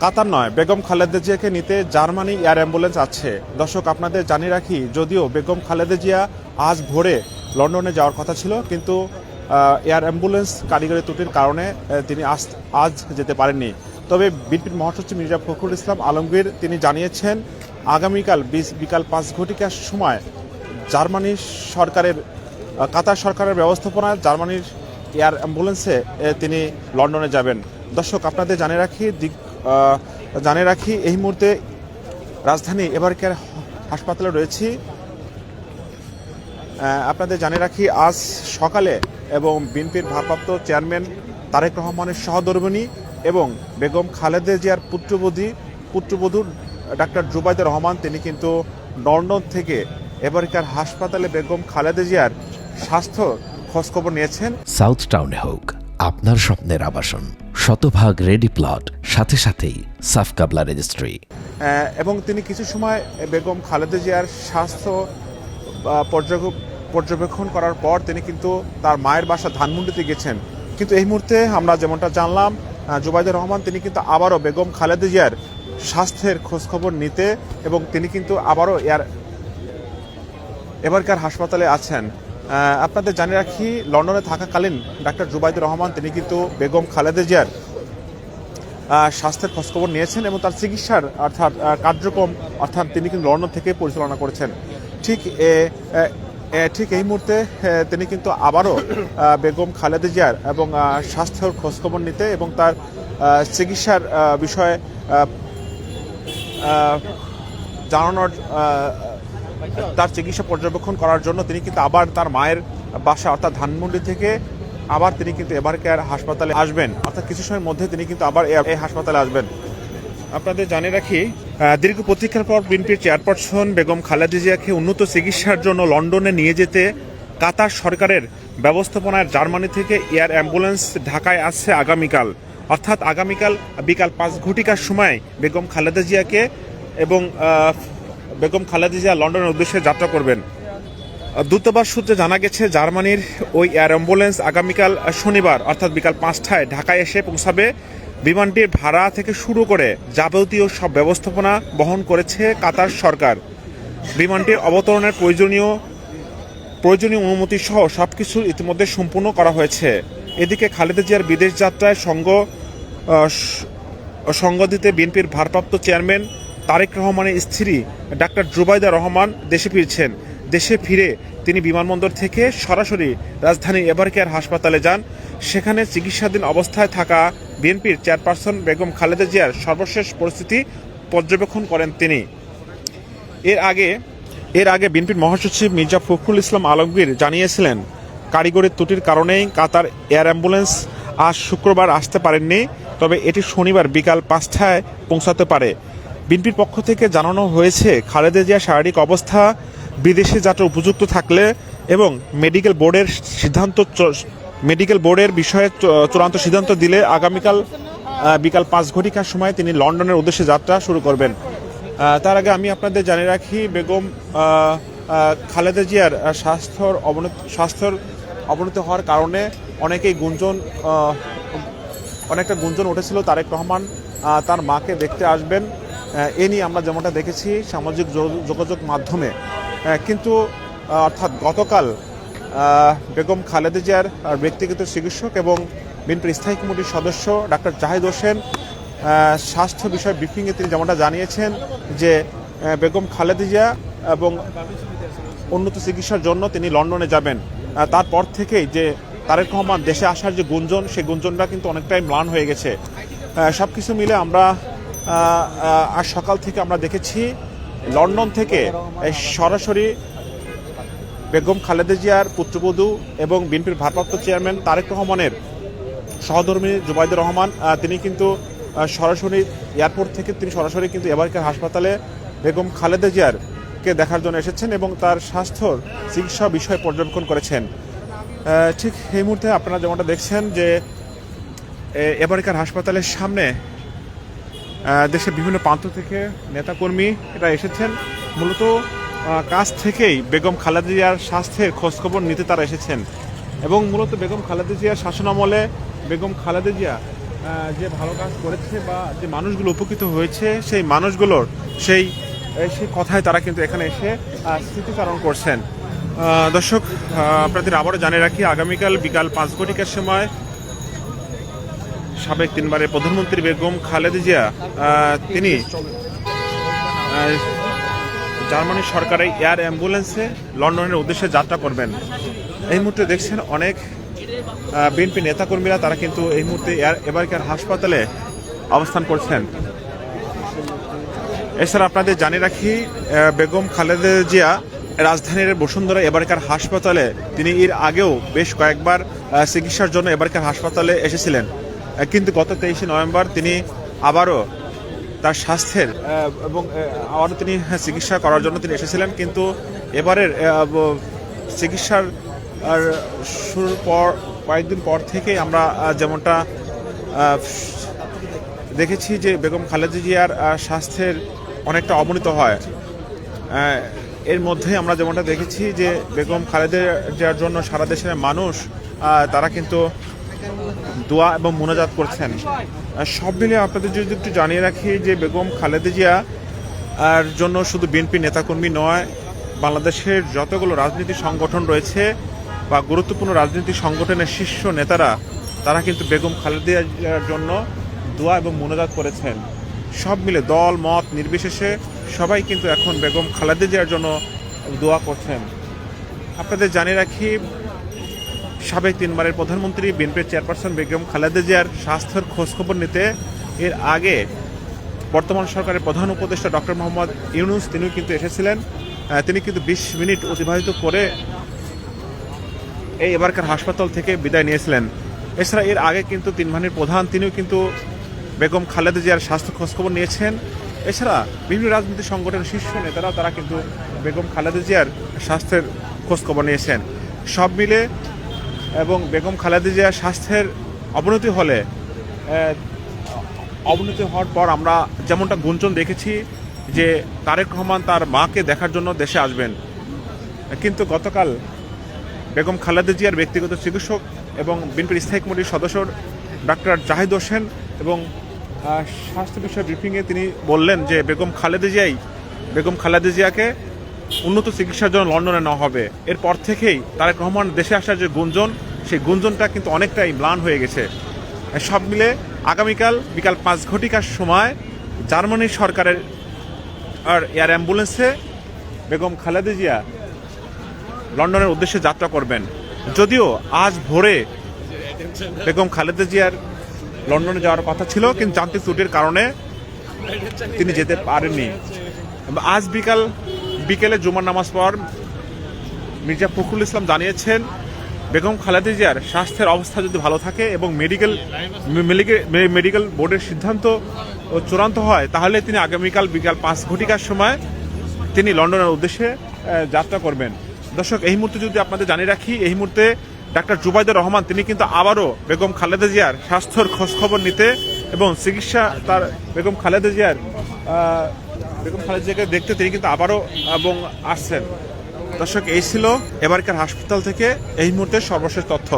কাতার নয়, বেগম খালেদা জিয়াকে নিতে জার্মানি এয়ার অ্যাম্বুলেন্স আছে। দর্শক, আপনাদের জানিয়ে রাখি, যদিও বেগম খালেদা জিয়া আজ ভোরে লন্ডনে যাওয়ার কথা ছিল, কিন্তু এয়ার অ্যাম্বুলেন্স কারিগরি ত্রুটির কারণে তিনি আজ যেতে পারেননি। তবে বিএনপির মহাসচিব মির্জা ফখরুল ইসলাম আলমগীর তিনি জানিয়েছেন, আগামীকাল বিকাল 5 ঘটিকার সময় জার্মানির সরকারের কাতার সরকারের ব্যবস্থাপনায় জার্মানির এয়ার অ্যাম্বুলেন্সে তিনি লন্ডনে যাবেন। দর্শক, আপনাদের জানিয়ে রাখি এই মুহূর্তে রাজধানী এবারকার হাসপাতালে রয়েছি। আপনাদের জানিয়ে রাখি, আজ সকালে এবং বিএনপির ভারপ্রাপ্ত চেয়ারম্যান তারেক রহমানের সহধর্মিণী এবং বেগম খালেদা জিয়ার পুত্রবধূ ডাক্তার জুবাইদা রহমান তিনি কিন্তু লন্ডন থেকে এবারকার হাসপাতালে বেগম খালেদা জিয়ার স্বাস্থ্য খোঁজখবর নিয়েছেন। সাউথ টাউনে হোক আপনার স্বপ্নের আবাসন, শতভাগ রেডি প্লট, সাথে সাথেই সাফ কাবলা রেজিস্ট্রি। এবং তিনি কিছু সময় বেগম খালেদা জিয়ার স্বাস্থ্য পর্যবেক্ষণ করার পর তিনি কিন্তু তার মায়ের বাসা ধানমন্ডিতে গেছেন। কিন্তু এই মুহূর্তে আমরা যেমনটা জানলাম, জুবাইদা রহমান তিনি কিন্তু আবারও বেগম খালেদা জিয়ার স্বাস্থ্যের খোঁজখবর নিতে এবং তিনি কিন্তু আবারও এবারকার হাসপাতালে আছেন। আপনাদের জানিয়ে রাখি, লন্ডনে থাকাকালীন ডাক্তার জুবাইদুর রহমান তিনি কিন্তু বেগম খালেদা জিয়ার স্বাস্থ্যের খোঁজখবর নিয়েছেন এবং তার চিকিৎসার কার্যক্রম তিনি কিন্তু লন্ডন থেকে পরিচালনা করেছেন। ঠিক এই মুহূর্তে তিনি কিন্তু আবারও বেগম খালেদা জিয়ার এবং স্বাস্থ্যের খোঁজখবর নিতে এবং তার চিকিৎসার বিষয়ে জানানোর তার চিকিৎসা পর্যবেক্ষণ করার জন্য তিনি কিন্তু আবার তার মায়ের বাসা অর্থাৎ ধানমন্ডি থেকে আবার তিনি কিন্তু এবারকার হাসপাতালে আসবেন। অর্থাৎ কিছু সময়ের মধ্যে তিনি কিন্তু আবার এই হাসপাতালে আসবেন। আপনাদের জানিয়ে রাখি, দীর্ঘ প্রতীক্ষার পর বিএনপির চেয়ারপারসন বেগম খালেদা জিয়াকে উন্নত চিকিৎসার জন্য লন্ডনে নিয়ে যেতে কাতার সরকারের ব্যবস্থাপনায় জার্মানি থেকে এয়ার অ্যাম্বুলেন্স ঢাকায় আসছে আগামীকাল। অর্থাৎ আগামীকাল বিকাল 5 ঘটিকার সময় বেগম খালেদা জিয়াকে এবং বেগম খালেদা জিয়া লন্ডনের উদ্দেশ্যে যাত্রা করবেন। দূতাবাস সূত্রে জানা গেছে, জার্মানির ওই এয়ার অ্যাম্বুলেন্স আগামীকাল শনিবার অর্থাৎ বিকাল 5টায় ঢাকায় এসে পৌঁছাবে। বিমানটির ভাড়া থেকে শুরু করে যাবতীয় সব ব্যবস্থাপনা বহন করেছে কাতার সরকার। বিমানটির অবতরণের প্রয়োজনীয় অনুমতি সহ সবকিছু ইতিমধ্যে সম্পূর্ণ করা হয়েছে। এদিকে খালেদা জিয়ার বিদেশ যাত্রায় সঙ্গ দিতে বিএনপির ভারপ্রাপ্ত চেয়ারম্যান তারেক রহমানের স্ত্রী ডাক্তার জুবাইদা রহমান দেশে ফিরছেন। দেশে ফিরে তিনি বিমানবন্দর থেকে সরাসরি রাজধানী এবারকেয়ার হাসপাতালে যান। সেখানে চিকিৎসাধীন অবস্থায় থাকা বিএনপির চেয়ারপারসন বেগম খালেদা জিয়ার সর্বশেষ পরিস্থিতি পর্যবেক্ষণ করেন তিনি। এর আগে বিএনপির মহাসচিব মির্জা ফখরুল ইসলাম আলমগীর জানিয়েছিলেন, কারিগরি ত্রুটির কারণেই কাতার এয়ার অ্যাম্বুলেন্স আজ শুক্রবার আসতে পারেননি, তবে এটি শনিবার বিকাল 5টায় পৌঁছাতে পারে। বিএনপির পক্ষ থেকে জানানো হয়েছে, খালেদা জিয়ার শারীরিক অবস্থা বিদেশে যাত্রা উপযুক্ত থাকলে এবং মেডিকেল বোর্ডের বিষয়ে চূড়ান্ত সিদ্ধান্ত দিলে আগামীকাল বিকাল 5 ঘটিকার সময় তিনি লন্ডনের উদ্দেশ্যে যাত্রা শুরু করবেন। তার আগে আমি আপনাদের জানিয়ে রাখি, বেগম খালেদা জিয়ার স্বাস্থ্যের অবনতি হওয়ার কারণে অনেকটা গুঞ্জন উঠেছিল তারেক রহমান তার মাকে দেখতে আসবেন। এ নিয়ে আমরা যেমনটা দেখেছি সামাজিক যোগাযোগ মাধ্যমে, কিন্তু অর্থাৎ গতকাল বেগম খালেদা জিয়ার ব্যক্তিগত চিকিৎসক এবং বিএনপির স্থায়ী কমিটির সদস্য ডাক্তার জাহিদ হোসেন স্বাস্থ্য বিষয় ব্রিফিংয়ে তিনি যেমনটা জানিয়েছেন যে বেগম খালেদা জিয়া এবং উন্নত চিকিৎসার জন্য তিনি লন্ডনে যাবেন। তারপর থেকেই যে তারেক রহমান দেশে আসার যে গুঞ্জন, সেই গুঞ্জনটা কিন্তু অনেকটাই ম্লান হয়ে গেছে। সব কিছু মিলে আমরা আজ সকাল থেকে আমরা দেখেছি লন্ডন থেকে সরাসরি বেগম খালেদা জিয়ার পুত্রবধূ এবং বিএনপির ভারপ্রাপ্ত চেয়ারম্যান তারেক রহমানের সহধর্মিণী জুবাইদা রহমান তিনি কিন্তু সরাসরি এয়ারপোর্ট থেকে তিনি সরাসরি কিন্তু এবারকার হাসপাতালে বেগম খালেদা জিয়ারকে দেখার জন্য এসেছেন এবং তার স্বাস্থ্যর চিকিৎসা বিষয় পর্যবেক্ষণ করেছেন। ঠিক এই মুহূর্তে আপনারা যেমনটা দেখছেন যে এবারকার হাসপাতালের সামনে দেশের বিভিন্ন প্রান্ত থেকে নেতাকর্মী এরা এসেছেন। মূলত কাছ থেকেই বেগম খালেদা জিয়ার স্বাস্থ্যের খোঁজখবর নিতে তারা এসেছেন এবং মূলত বেগম খালেদা জিয়ার শাসনামলে বেগম খালেদা জিয়া যে ভালো কাজ করেছে বা যে মানুষগুলো উপকৃত হয়েছে সেই মানুষগুলোর সেই সেই কথায় তারা কিন্তু এখানে এসে স্মৃতিচারণ করছেন। দর্শক, আপনাদের আবারও জানিয়ে রাখি, আগামীকাল বিকাল 5 ঘটিকার সময় সাবেক 3বারের প্রধানমন্ত্রী বেগম খালেদা জিয়া তিনি জার্মানি সরকারের এয়ার অ্যাম্বুলেন্সে লন্ডনের উদ্দেশ্যে যাত্রা করবেন। এই মুহূর্তে দেখছেন অনেক বিএনপি নেতাকর্মীরা তারা কিন্তু এই মুহূর্তে এবারকার হাসপাতালে অবস্থান করছেন। এছাড়া আপনাদের জানিয়ে রাখি, বেগম খালেদা জিয়া রাজধানীর বসুন্ধরা এবারকার হাসপাতালে তিনি এর আগেও বেশ কয়েকবার চিকিৎসার জন্য এবারকার হাসপাতালে এসেছিলেন, কিন্তু গত 23শে নভেম্বর তিনি আবারও তার স্বাস্থ্যের এবং আবারও তিনি চিকিৎসা করার জন্য তিনি এসেছিলেন। কিন্তু এবারের চিকিৎসার শুরুর পর কয়েকদিন পর থেকে আমরা যেমনটা দেখেছি যে বেগম খালেদা জিয়ার স্বাস্থ্যের অনেকটা অবনতি হয়। এর মধ্যে আমরা যেমনটা দেখেছি যে বেগম খালেদা জিয়ার জন্য সারা দেশের মানুষ তারা কিন্তু দোয়া এবং মোনাজাত করছেন। সব মিলিয়ে আপনাদের যদি একটু জানিয়ে রাখি যে বেগম খালেদা জিয়া আর জন্য শুধু বিএনপি নেতাকর্মী নয়, বাংলাদেশের যতগুলো রাজনীতি সংগঠন রয়েছে বা গুরুত্বপূর্ণ রাজনীতি সংগঠনের শীর্ষ নেতারা তারা কিন্তু বেগম খালেদা জিয়ার জন্য দোয়া এবং মোনাজাত করেছেন। সব মিলে দল মত নির্বিশেষে সবাই কিন্তু এখন বেগম খালেদা জিয়ার জন্য দোয়া করছেন। আপনাদের জানিয়ে রাখি, সাবেক 3বারের প্রধানমন্ত্রী বিএনপির চেয়ারপারসন বেগম খালেদা জিয়ার স্বাস্থ্যের খোঁজখবর নিতে এর আগে বর্তমান সরকারের প্রধান উপদেষ্টা ডক্টর মোহাম্মদ ইউনূস তিনিও কিন্তু এসেছিলেন। তিনি কিন্তু 20 মিনিট অতিবাহিত করে এই এবারকার হাসপাতাল থেকে বিদায় নিয়েছিলেন। এছাড়া এর আগে কিন্তু 3 বাহিনীর প্রধান তিনিও কিন্তু বেগম খালেদা জিয়ার স্বাস্থ্য খোঁজখবর নিয়েছেন। এছাড়া বিভিন্ন রাজনৈতিক সংগঠনের শীর্ষ নেতারাও তারা কিন্তু বেগম খালেদা জিয়ার স্বাস্থ্যের খোঁজখবর নিয়েছেন। সব মিলে এবং বেগম খালেদা জিয়ার স্বাস্থ্যের অবনতি হওয়ার পর আমরা যেমনটা গুঞ্জন দেখেছি যে তারেক রহমান তার মাকে দেখার জন্য দেশে আসবেন, কিন্তু গতকাল বেগম খালেদা জিয়ার ব্যক্তিগত চিকিৎসক এবং বিএনপির স্থায়ী কমিটির সদস্য ডাক্তার জাহিদ হোসেন এবং স্বাস্থ্য বিষয় ব্রিফিংয়ে তিনি বললেন যে বেগম খালেদা জিয়াকে উন্নত চিকিৎসার জন্য লন্ডনে নেওয়া হবে। এরপর থেকেই তারেক রহমান দেশে আসার যে গুঞ্জন, সেই গুঞ্জনটা কিন্তু অনেকটাই ম্লান হয়ে গেছে। সব মিলে আগামীকাল বিকাল 5 ঘটিকার সময় জার্মানি সরকারের এয়ার অ্যাম্বুলেন্সে বেগম খালেদা জিয়া লন্ডনের উদ্দেশ্যে যাত্রা করবেন। যদিও আজ ভোরে বেগম খালেদা জিয়ার লন্ডনে যাওয়ার কথা ছিল, কিন্তু যান্ত্রিক ত্রুটির কারণে তিনি যেতে পারেননি। আজ বিকেলে জুমার নামাজ পর মির্জা ফখরুল ইসলাম জানিয়েছেন বেগম খালেদা জিয়ার স্বাস্থ্যের অবস্থা যদি ভালো থাকে এবং মেডিকেল বোর্ডের সিদ্ধান্ত চূড়ান্ত হয় তাহলে তিনি আগামীকাল বিকাল 5 ঘটিকার সময় তিনি লন্ডনের উদ্দেশ্যে যাত্রা করবেন। দর্শক, এই মুহূর্তে যদি আপনাদের জানিয়ে রাখি, এই মুহূর্তে ডাক্তার জুবাইদুর রহমান তিনি কিন্তু আবারও বেগম খালেদা জিয়ার স্বাস্থ্যের খোঁজখবর নিতে এবং চিকিৎসা তার বেগম খালেদা জিয়াকে দেখতে তিনি কিন্তু আবারও এবং আসছেন। দর্শক, এই ছিল এবারকার হাসপাতাল থেকে এই মুহূর্তে সর্বশেষ তথ্য।